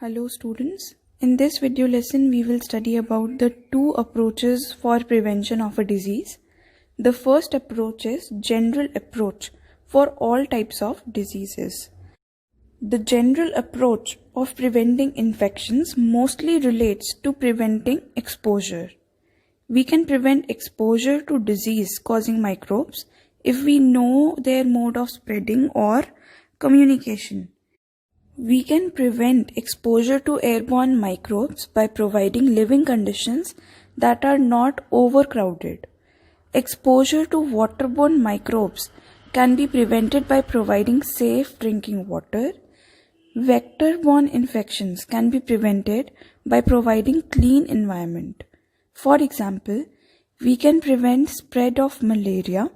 Hello students, in this video lesson we will study about the two approaches for prevention of a disease. The first approach is general approach for all types of diseases. The general approach of preventing infections mostly relates to preventing exposure. We can prevent exposure to disease causing microbes if we know their mode of spreading or communication. We can prevent exposure to airborne microbes by providing living conditions that are not overcrowded. Exposure to waterborne microbes can be prevented by providing safe drinking water. Vector-borne infections can be prevented by providing clean environment. For example, we can prevent spread of malaria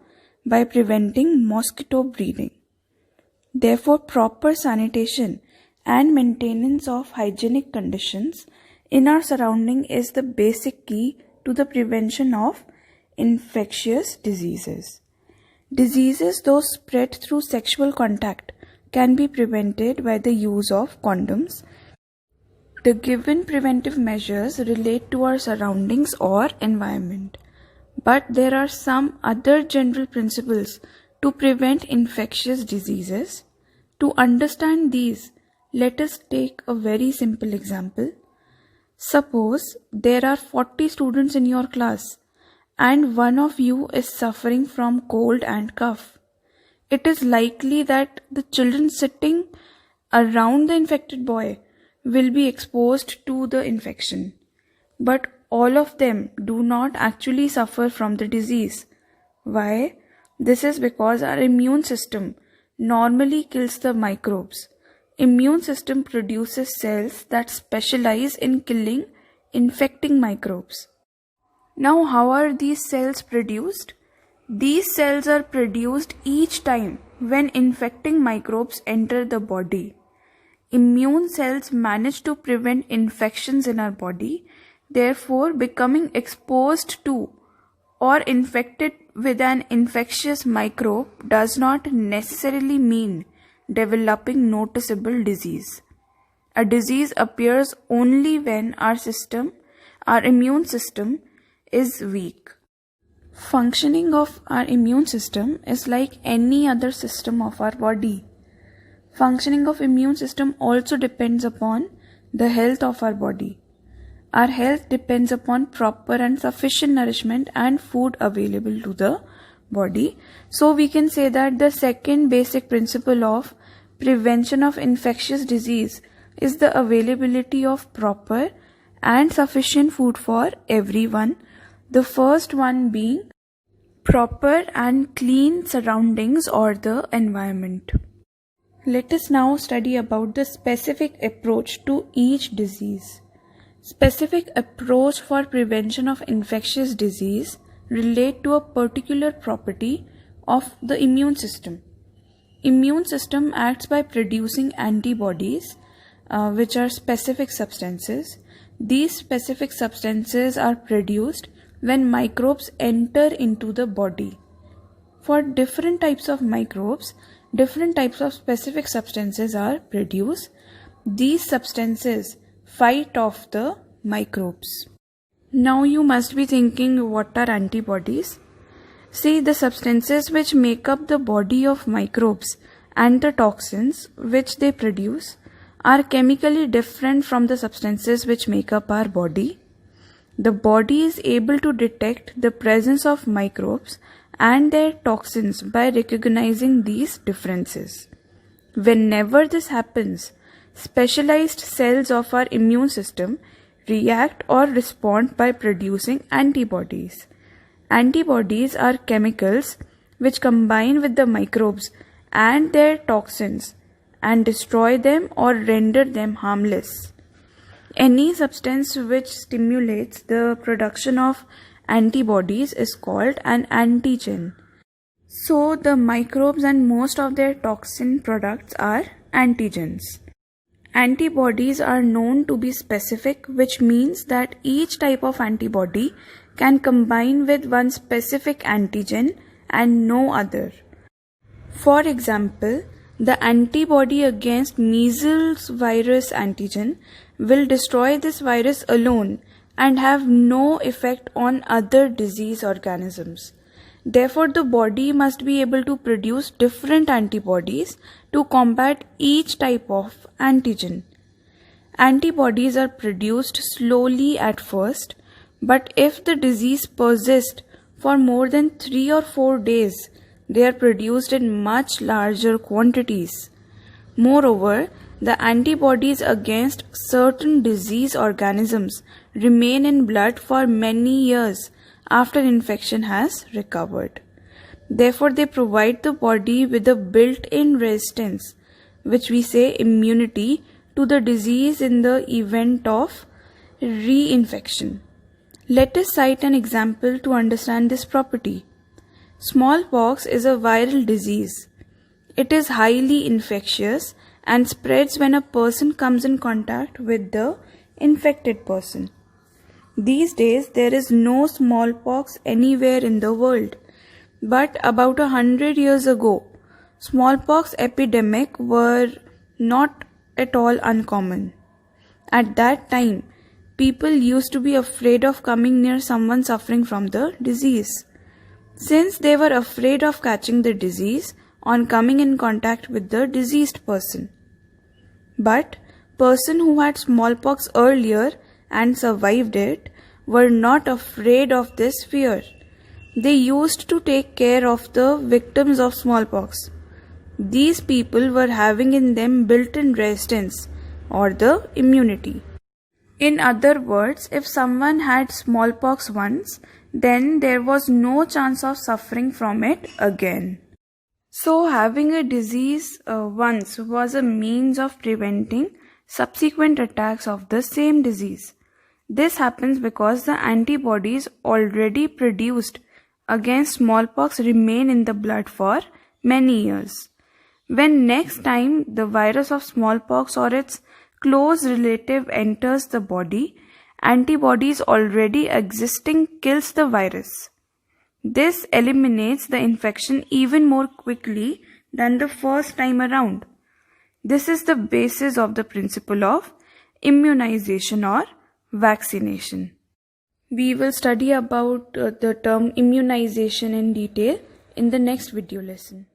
by preventing mosquito breeding. Therefore, proper sanitation and maintenance of hygienic conditions in our surrounding is the basic key to the prevention of infectious diseases. Diseases, though spread through sexual contact, can be prevented by the use of condoms. The given preventive measures relate to our surroundings or environment, but there are some other general principles to prevent infectious diseases. To understand these, let us take a very simple example. Suppose there are 40 students in your class and one of you is suffering from cold and cough. It is likely that the children sitting around the infected boy will be exposed to the infection. But all of them do not actually suffer from the disease. Why? This is because our immune system normally kills the microbes. Immune system produces cells that specialize in killing infecting microbes. Now, how are these cells produced? These cells are produced each time when infecting microbes enter the body. Immune cells manage to prevent infections in our body, therefore becoming exposed to or infected with an infectious microbe does not necessarily mean developing noticeable disease. A disease appears only when our immune system is weak. Functioning of our immune system is like any other system of our body. Functioning of immune system also depends upon the health of our body. Our health depends upon proper and sufficient nourishment and food available to the body. So we can say that the second basic principle of prevention of infectious disease is the availability of proper and sufficient food for everyone. The first one being proper and clean surroundings or the environment. Let us now study about the specific approach to each disease. Specific approach for prevention of infectious disease relate to a particular property of the immune system. Immune system acts by producing antibodies, which are specific substances. These specific substances are produced when microbes enter into the body. For different types of microbes, different types of specific substances are produced. These substances fight off the microbes. Now you must be thinking, what are antibodies? See, the substances which make up the body of microbes and the toxins which they produce are chemically different from the substances which make up our body. The body is able to detect the presence of microbes and their toxins by recognizing these differences. Whenever this happens, specialized cells of our immune system react or respond by producing antibodies. Antibodies are chemicals which combine with the microbes and their toxins and destroy them or render them harmless. Any substance which stimulates the production of antibodies is called an antigen. So the microbes and most of their toxin products are antigens. Antibodies are known to be specific, which means that each type of antibody can combine with one specific antigen and no other. For example, The antibody against measles virus antigen will destroy this virus alone and have no effect on other disease organisms. Therefore, the body must be able to produce different antibodies to combat each type of antigen. Antibodies are produced slowly at first, but if the disease persists for more than 3 or 4 days, they are produced in much larger quantities. Moreover, the antibodies against certain disease organisms remain in blood for many years after infection has recovered. Therefore, they provide the body with a built-in resistance, which we say immunity, to the disease in the event of reinfection. Let us cite an example to understand this property. Smallpox is a viral disease. It is highly infectious and spreads when a person comes in contact with the infected person. These days, there is no smallpox anywhere in the world. But about 100 years ago, smallpox epidemic were not at all uncommon. At that time, people used to be afraid of coming near someone suffering from the disease, since they were afraid of catching the disease on coming in contact with the diseased person. But person who had smallpox earlier and survived it were not afraid of this fear. They used to take care of the victims of smallpox. These people were having in them built-in resistance or the immunity. In other words, if someone had smallpox once, then there was no chance of suffering from it again. So having a disease once was a means of preventing subsequent attacks of the same disease. This happens because the antibodies already produced against smallpox remain in the blood for many years. When next time the virus of smallpox or its close relative enters the body, antibodies already existing kills the virus. This eliminates the infection even more quickly than the first time around. This is the basis of the principle of immunization or vaccination. We will study about the term immunization in detail in the next video lesson.